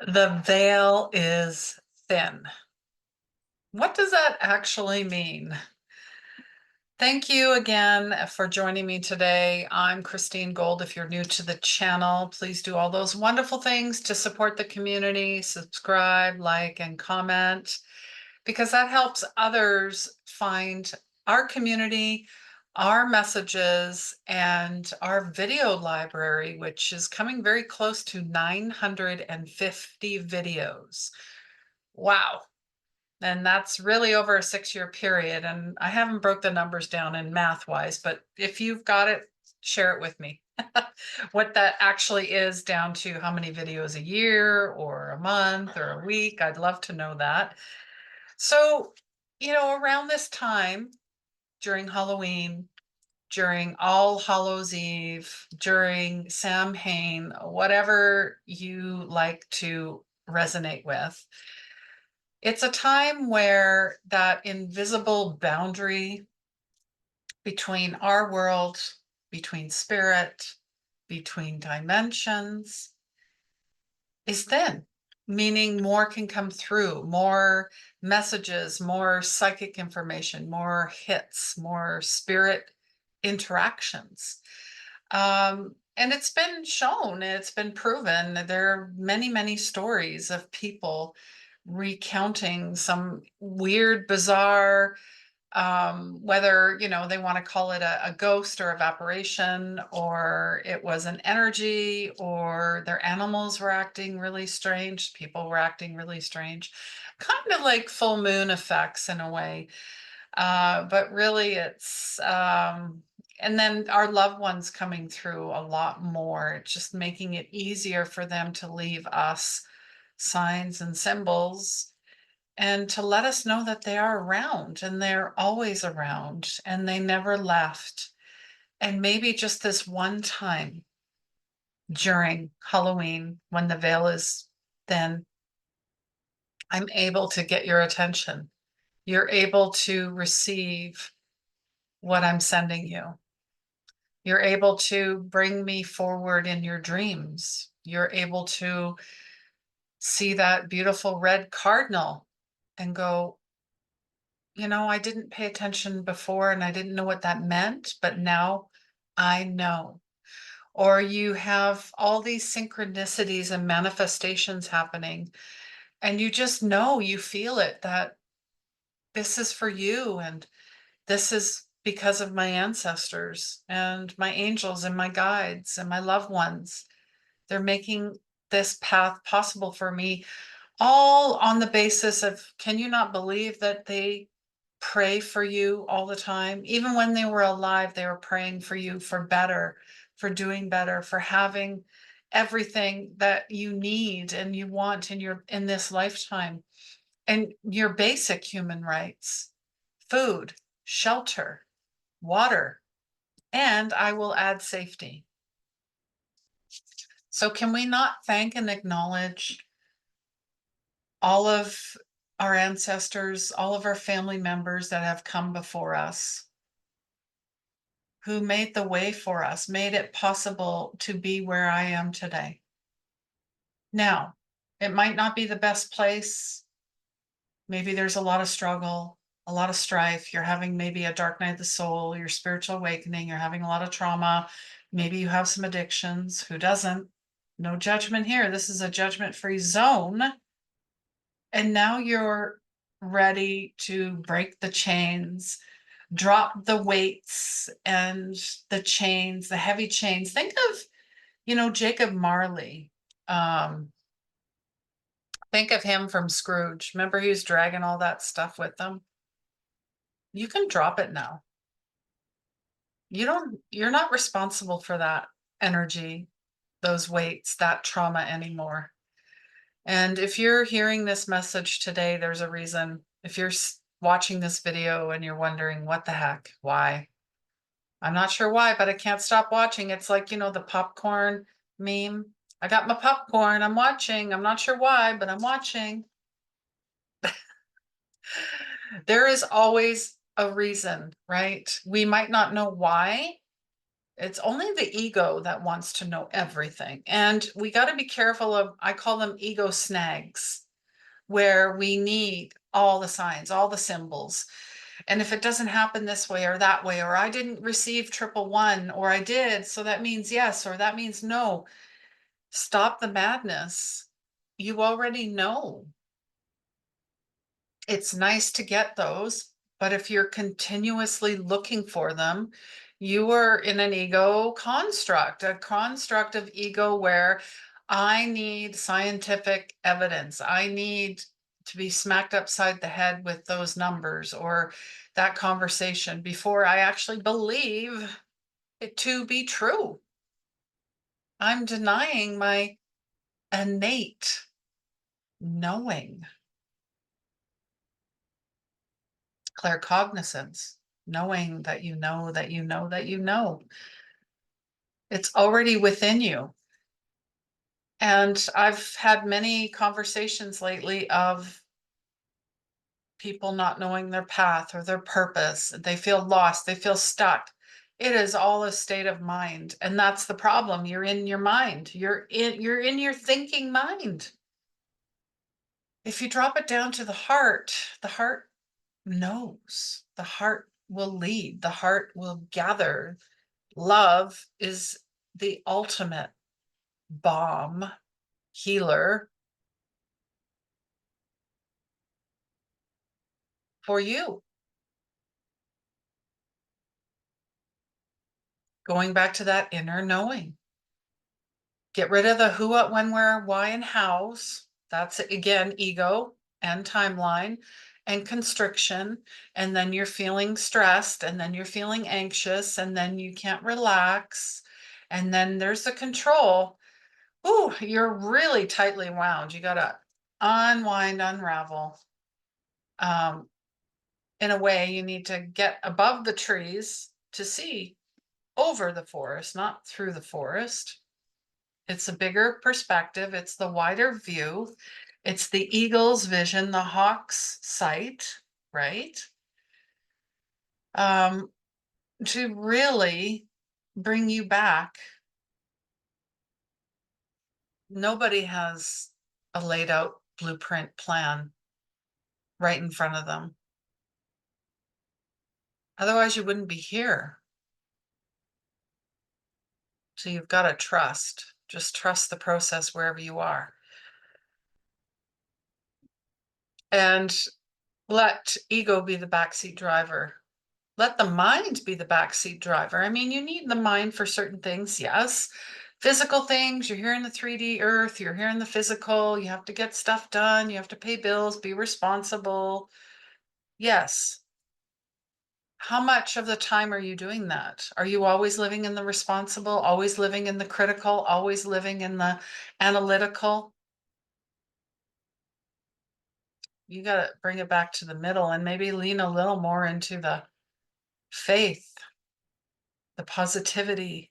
The veil is thin. What does that actually mean? Thank you again for joining me today. I'm Christine Gold. If you're new to the channel, please do all those wonderful things to support the community, subscribe, like, and comment, because that helps others find our community, our messages, and our video library, which is coming very close to 950 videos. Wow. And that's really over a 6-year period. And I haven't broke the numbers down in math wise, but if you've got it, share it with me. What that actually is down to how many videos a year or a month or a week. I'd love to know that. So, around this time during Halloween, during All Hallows Eve, during Samhain, whatever you like to resonate with, it's a time where that invisible boundary between our world, between spirit, between dimensions is thin, meaning more can come through, more messages, more psychic information, more hits, more spirit interactions. And it's been shown, it's been proven that there are many, many stories of people recounting some weird, bizarre, whether, they want to call it a ghost or evaporation, or it was an energy, or their animals were acting really strange, people were acting really strange, kind of like full moon effects in a way. But really and then our loved ones coming through a lot more, just making it easier for them to leave us signs and symbols and to let us know that they are around and they're always around and they never left. And maybe just this one time during Halloween when the veil is thin, I'm able to get your attention. You're able to receive what I'm sending you. You're able to bring me forward in your dreams. You're able to see that beautiful red cardinal and go, I didn't pay attention before and I didn't know what that meant, but now I know. Or you have all these synchronicities and manifestations happening, and you just know, you feel it, that this is for you, and this is because of my ancestors and my angels and my guides and my loved ones. They're making this path possible for me, all on the basis of, can you not believe that they pray for you all the time? Even when they were alive, they were praying for you for better, for doing better, for having everything that you need and you want in this lifetime, and your basic human rights: food, shelter, water, and I will add safety. So can we not thank and acknowledge all of our ancestors, all of our family members that have come before us, who made the way for us, made it possible to be where I am today? Now, it might not be the best place. Maybe there's a lot of struggle, a lot of strife. You're having maybe a dark night of the soul, your spiritual awakening. You're having a lot of trauma. Maybe you have some addictions. Who doesn't? No judgment here. This is a judgment-free zone. And now you're ready to break the chains, drop the weights and the chains, the heavy chains. Think of, Jacob Marley. Um, think of him from Scrooge. Remember, he was dragging all that stuff with him. You can drop it now. You're not responsible for that energy, those weights, that trauma anymore. And if you're hearing this message today, there's a reason. If you're watching this video and you're wondering, what the heck, why? I'm not sure why, but I can't stop watching. It's like, the popcorn meme. I got my popcorn, I'm watching. I'm not sure why, but I'm watching. There is always a reason, right? We might not know why, It's only the ego that wants to know everything. And we got to be careful of, I call them ego snags, where we need all the signs, all the symbols. And if it doesn't happen this way or that way, or I didn't receive triple one, or I did, so that means yes, or that means no. Stop the madness. You already know. It's nice to get those, but if you're continuously looking for them, you are in an ego construct, a construct of ego where I need scientific evidence. I need to be smacked upside the head with those numbers or that conversation before I actually believe it to be true. I'm denying my innate knowing, claircognizance, knowing that you know that you know that you know. It's already within you. And I've had many conversations lately of people not knowing their path or their purpose. They feel lost, they feel stuck. It is all a state of mind. And that's the problem. You're in your mind. You're in your thinking mind. If you drop it down to the heart knows. The heart will lead. The heart will gather. Love is the ultimate balm, healer for you. Going back to that inner knowing. Get rid of the who, what, when, where, why, and hows. That's again ego and timeline and constriction. And then you're feeling stressed, and then you're feeling anxious, and then you can't relax. And then there's the control. Ooh, you're really tightly wound. You got to unwind, unravel. Um, in a way, you need to get above the trees to see over the forest, not through the forest. It's a bigger perspective. It's the wider view. It's the eagle's vision, the hawk's sight, right? Um, to really bring you back. Nobody has a laid out blueprint plan right in front of them. Otherwise, you wouldn't be here. So you've got to trust. Just trust the process wherever you are. And let ego be the backseat driver. Let the mind be the backseat driver. I mean, you need the mind for certain things, yes. Physical things, you're here in the 3D earth, you're here in the physical, you have to get stuff done, you have to pay bills, be responsible. Yes. How much of the time are you doing that? Are you always living in the responsible, always living in the critical, always living in the analytical? You got to bring it back to the middle and maybe lean a little more into the faith, the positivity,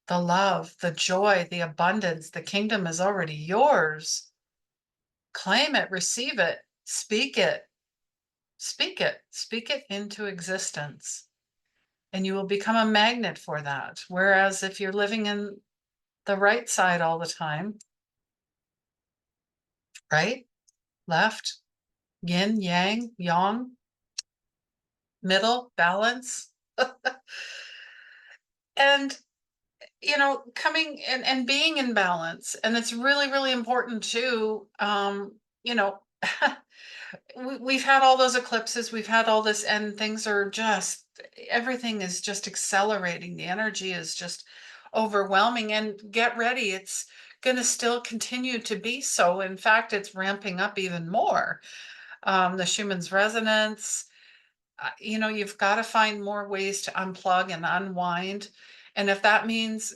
the love, the joy, the abundance. The kingdom is already yours. Claim it, receive it, speak it, speak it into existence. And you will become a magnet for that. Whereas if you're living in the right side all the time, right, left, yin, yang, yang, middle, balance, and coming and being in balance. And it's really, really important too. You know, we've had all those eclipses, we've had all this, and things are just, everything is just accelerating. The energy is just overwhelming. And get ready, it's going to still continue to be so. In fact, it's ramping up even more. The Schumann's resonance, you've got to find more ways to unplug and unwind. And if that means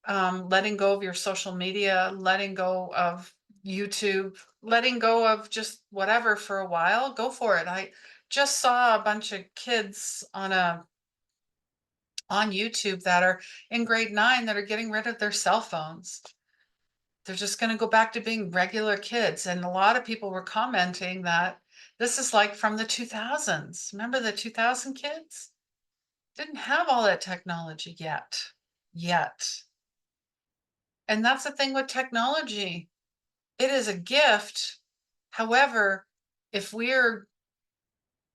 letting go of your social media, letting go of YouTube, letting go of just whatever for a while, go for it. I just saw a bunch of kids on YouTube that are in grade 9 that are getting rid of their cell phones. They're just going to go back to being regular kids. And a lot of people were commenting that this is like from the 2000s. Remember the 2000 kids? Didn't have all that technology yet. yet. And that's the thing with technology. It is a gift. However, if we're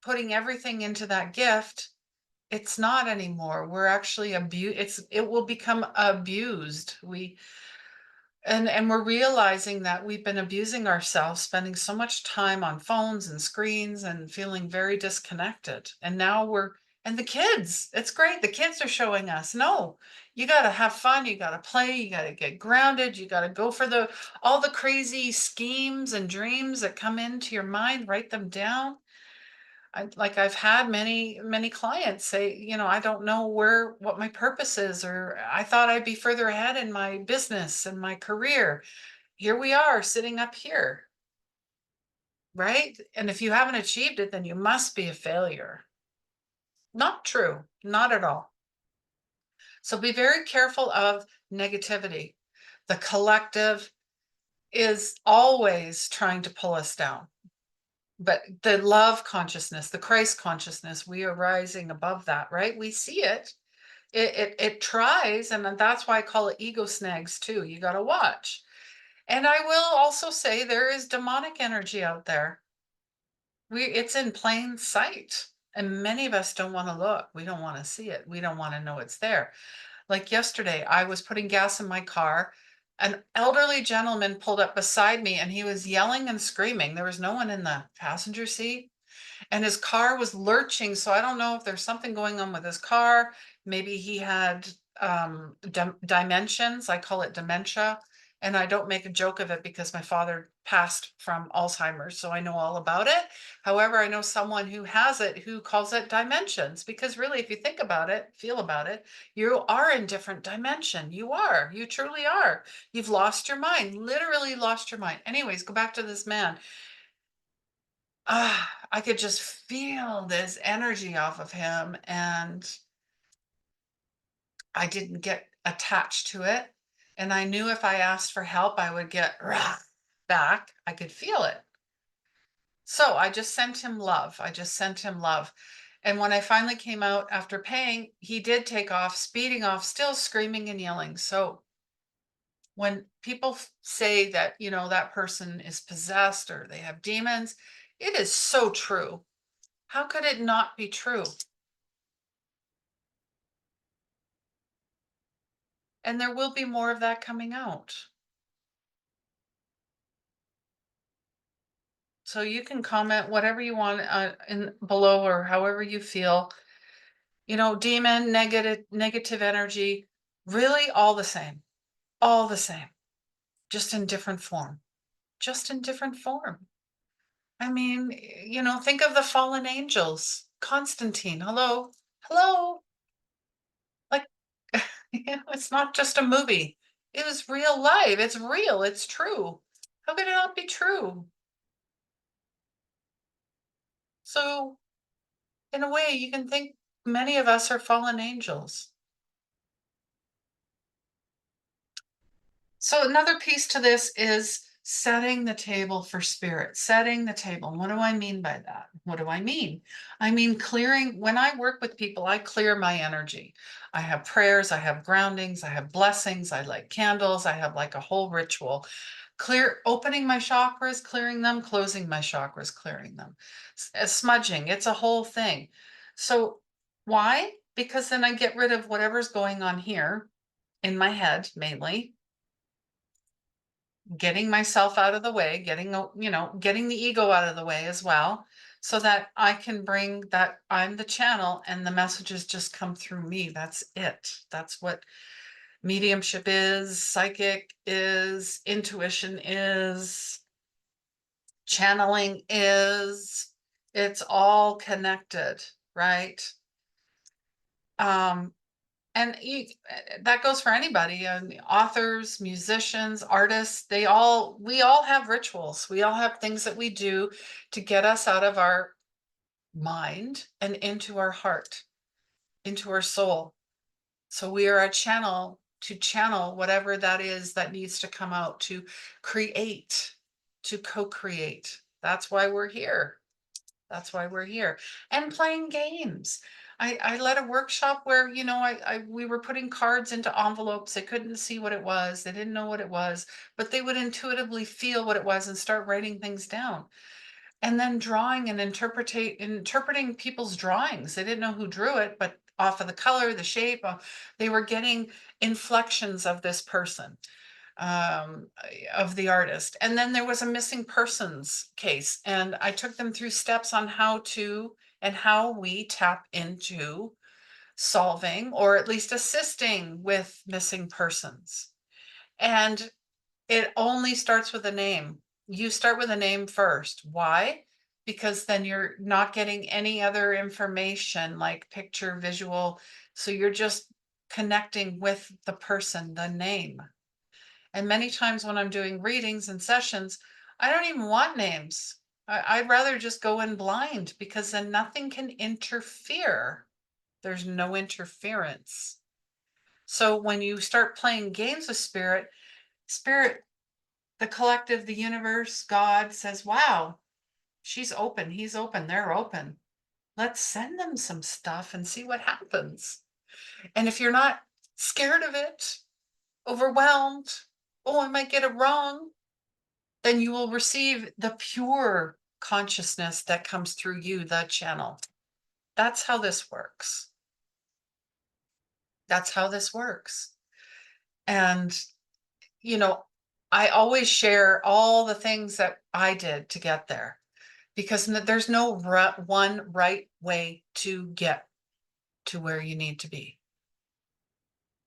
putting everything into that gift, it's not anymore. We're actually it will become abused. And we're realizing that we've been abusing ourselves, spending so much time on phones and screens and feeling very disconnected. And now and the kids, it's great. The kids are showing us, no, you got to have fun. You got to play. You got to get grounded. You got to go for all the crazy schemes and dreams that come into your mind, write them down. I've had many clients say, I don't know what my purpose is, or I thought I'd be further ahead in my business and my career. Here we are sitting up here, right? And if you haven't achieved it, then you must be a failure. Not true, not at all. So be very careful of negativity. The collective is always trying to pull us down. But the love consciousness, the Christ consciousness, we are rising above that, right? We see it. It tries, and that's why I call it ego snags too. You got to watch. And I will also say there is demonic energy out there. It's in plain sight. And many of us don't want to look. We don't want to see it. We don't want to know it's there. Like yesterday, I was putting gas in my car. An elderly gentleman pulled up beside me and he was yelling and screaming. There was no one in the passenger seat and his car was lurching. So I don't know if there's something going on with his car. Maybe he had dimensions. I call it dementia. And I don't make a joke of it because my father passed from Alzheimer's, so I know all about it. However, I know someone who has it who calls it dimensions because really, if you think about it, feel about it, you are in different dimension. You truly are. You've lost your mind, literally lost your mind. Anyways, go back to this man. I could just feel this energy off of him, and I didn't get attached to it. And I knew if I asked for help, I would get rah back. I could feel it. So I just sent him love. I just sent him love. And when I finally came out after paying, he did take off, speeding off, still screaming and yelling. So when people say that, that person is possessed or they have demons, it is so true. How could it not be true? And there will be more of that coming out. So you can comment whatever you want in below or however you feel. Demon, negative energy, really all the same, just in different form, just in different form. I mean, think of the fallen angels. Constantine, hello, hello. Like, it's not just a movie. It was real life. It's real. It's true. How could it not be true? So, in a way, you can think many of us are fallen angels. So, another piece to this is setting the table for spirit, setting the table. What do I mean by that? What do I mean? I mean, clearing, when I work with people, I clear my energy. I have prayers, I have groundings, I have blessings, I light candles, I have like a whole ritual. Opening my chakras, clearing them, closing my chakras, clearing them. Smudging, it's a whole thing. So, why? Because then I get rid of whatever's going on here in my head mainly, getting myself out of the way, getting the ego out of the way as well, so that I can bring that I'm the channel and the messages just come through me. That's it. That's what mediumship is, psychic is, intuition is, channeling is. It's all connected, right? Um, and that goes for anybody, authors, musicians, artists. We all have rituals. We all have things that we do to get us out of our mind and into our heart, into our soul. So we are a channel to channel whatever that is that needs to come out, to create, to co-create. That's why we're here. That's why we're here. And playing games. I led a workshop where, we were putting cards into envelopes. They couldn't see what it was. They didn't know what it was, but they would intuitively feel what it was and start writing things down. And then drawing and interpreting people's drawings. They didn't know who drew it, but off of the color, the shape, they were getting inflections of this person, um, of the artist. And then there was a missing persons case, and I took them through steps on how we tap into solving or at least assisting with missing persons. And it only starts with a name. You start with a name first. Why? Because then you're not getting any other information like picture, visual. So you're just connecting with the person, the name. And many times when I'm doing readings and sessions, I don't even want names. I'd rather just go in blind because then nothing can interfere. There's no interference. So when you start playing games with spirit, the collective, the universe, God says, wow, she's open, he's open, they're open. Let's send them some stuff and see what happens. And if you're not scared of it, overwhelmed, oh, I might get it wrong, then you will receive the pure consciousness that comes through you, the channel. That's how this works. That's how this works. And, you know, I always share all the things that I did to get there because there's no one right way to get to where you need to be.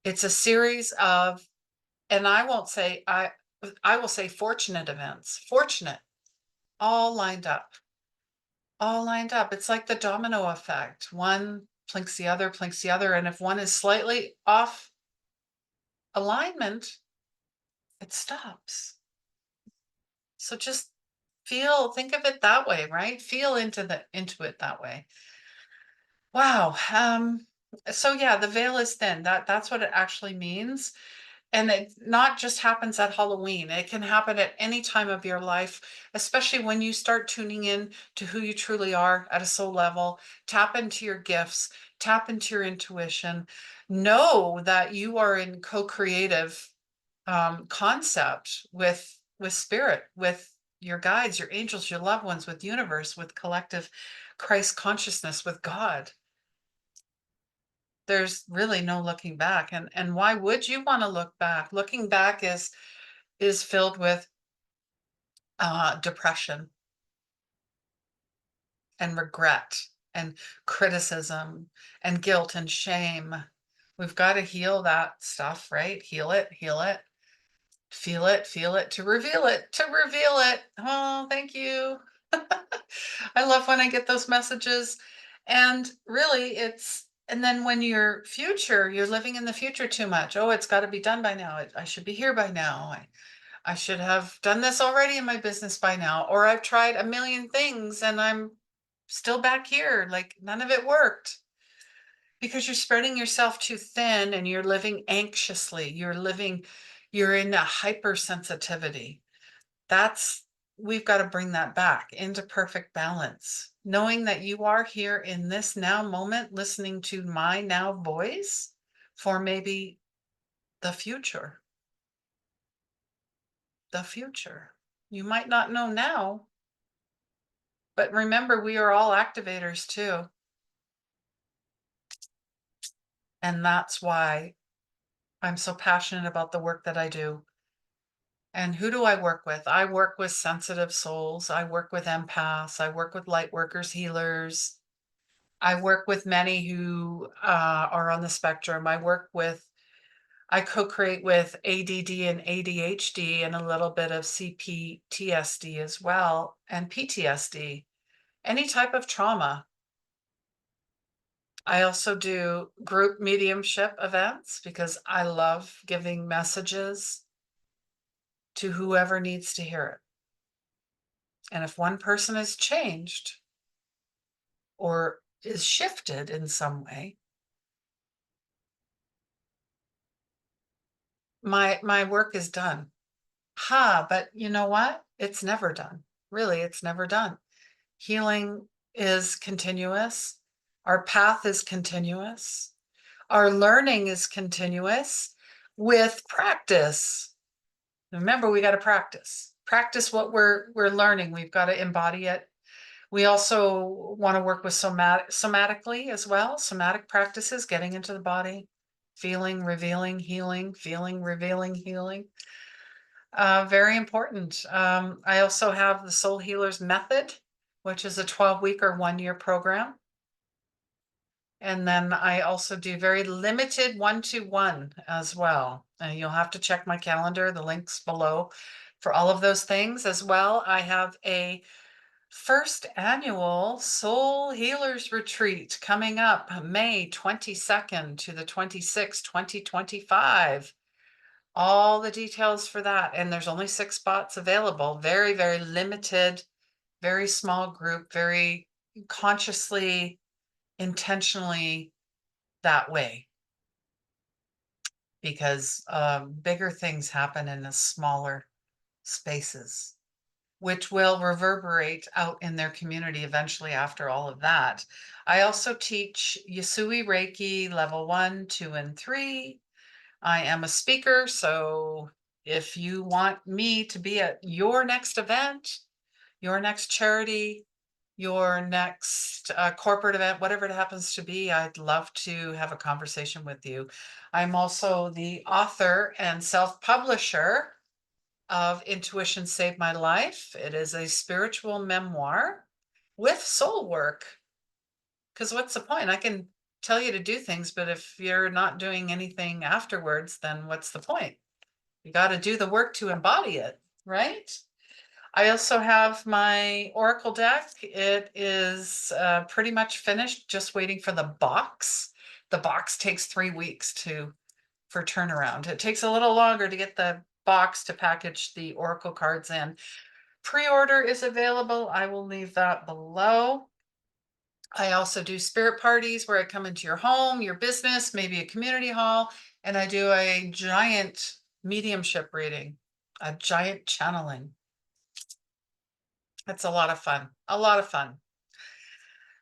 It's a series of, and I will say fortunate events, fortunate, all lined up, all lined up. It's like the domino effect. One plinks the other, plinks the other. And if one is slightly off alignment, it stops. So just think of it that way, right? Feel into it that way. Wow. So yeah, the veil is thin. That's what it actually means. And it not just happens at Halloween. It can happen at any time of your life, especially when you start tuning in to who you truly are at a soul level. Tap into your gifts, tap into your intuition. Know that you are in co-creative concept with spirit, with your guides, your angels, your loved ones, with universe, with collective Christ consciousness, with God. There's really no looking back. And why would you want to look back? Looking back is filled with depression and regret and criticism and guilt and shame. We've got to heal that stuff, right? Heal it, feel it to reveal it, to reveal it. Oh, thank you. I love when I get those messages. And really, and then when you're living in the future too much. Oh, it's got to be done by now. I should be here by now. I should have done this already in my business by now. Or I've tried a million things and I'm still back here. Like none of it worked because you're spreading yourself too thin and you're living anxiously. You're in a hypersensitivity. That's We've got to bring that back into perfect balance, knowing that you are here in this now moment, listening to my now voice for maybe the future. The future. You might not know now, but remember, we are all activators too. And that's why I'm so passionate about the work that I do. And who do I work with? I work with sensitive souls. I work with empaths. I work with light workers, healers. I work with many who are on the spectrum. I co-create with ADD and ADHD and a little bit of CPTSD as well, and PTSD, any type of trauma. I also do group mediumship events because I love giving messages to whoever needs to hear it. And if one person is changed or is shifted in some way, my work is done. But you know what? It's never done. Really, it's never done. Healing is continuous. Our path is continuous. Our learning is continuous with practice. Remember, we got to practice what we're learning. We've got to embody it. We also want to work with somatically as well, somatic practices, getting into the body, feeling, revealing, healing, feeling, revealing, healing. Very important. I also have the Soul Healers Method, which is a 12-week or 1-year program. And then I also do very limited 1-to-1 as well. And you'll have to check my calendar, the links below for all of those things as well. I have a first annual Soul Healers Retreat coming up May 22nd to the 26th, 2025. All the details for that. And there's only 6 spots available. Very, very limited, very small group, very consciously, intentionally that way. Because bigger things happen in the smaller spaces, which will reverberate out in their community eventually after all of that. I also teach Yasui Reiki level 1, 2, and 3. I am a speaker, so if you want me to be at your next event, your next charity, your next corporate event, whatever it happens to be, I'd love to have a conversation with you. I'm also the author and self-publisher of Intuition Saved My Life. It is a spiritual memoir with soul work. Because what's the point? I can tell you to do things, but if you're not doing anything afterwards, then what's the point? You got to do the work to embody it, right? I also have my Oracle deck. It is pretty much finished, just waiting for the box. The box takes 3 weeks for turnaround. It takes a little longer to get the box to package the Oracle cards in. Pre-order is available. I will leave that below. I also do spirit parties where I come into your home, your business, maybe a community hall, and I do a giant mediumship reading, a giant channeling. It's a lot of fun, a lot of fun.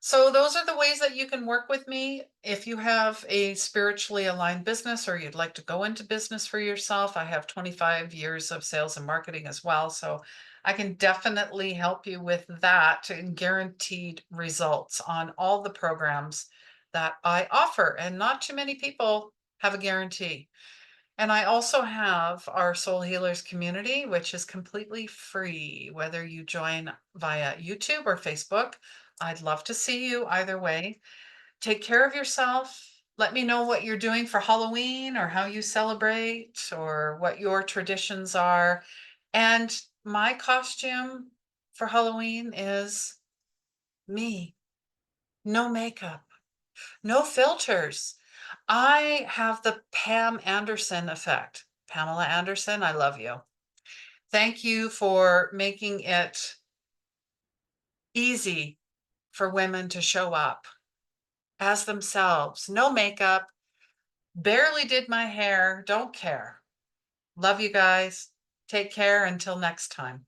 So those are the ways that you can work with me. If you have a spiritually aligned business or you'd like to go into business for yourself, I have 25 years of sales and marketing as well. So I can definitely help you with that and guaranteed results on all the programs that I offer. And not too many people have a guarantee. And I also have our Soul Healers community, which is completely free, whether you join via YouTube or Facebook. I'd love to see you either way. Take care of yourself. Let me know what you're doing for Halloween or how you celebrate or what your traditions are. And my costume for Halloween is me. No makeup, no filters. I have the Pam Anderson effect. Pamela Anderson, I love you. Thank you for making it easy for women to show up as themselves. No makeup, barely did my hair, don't care. Love you guys. Take care until next time.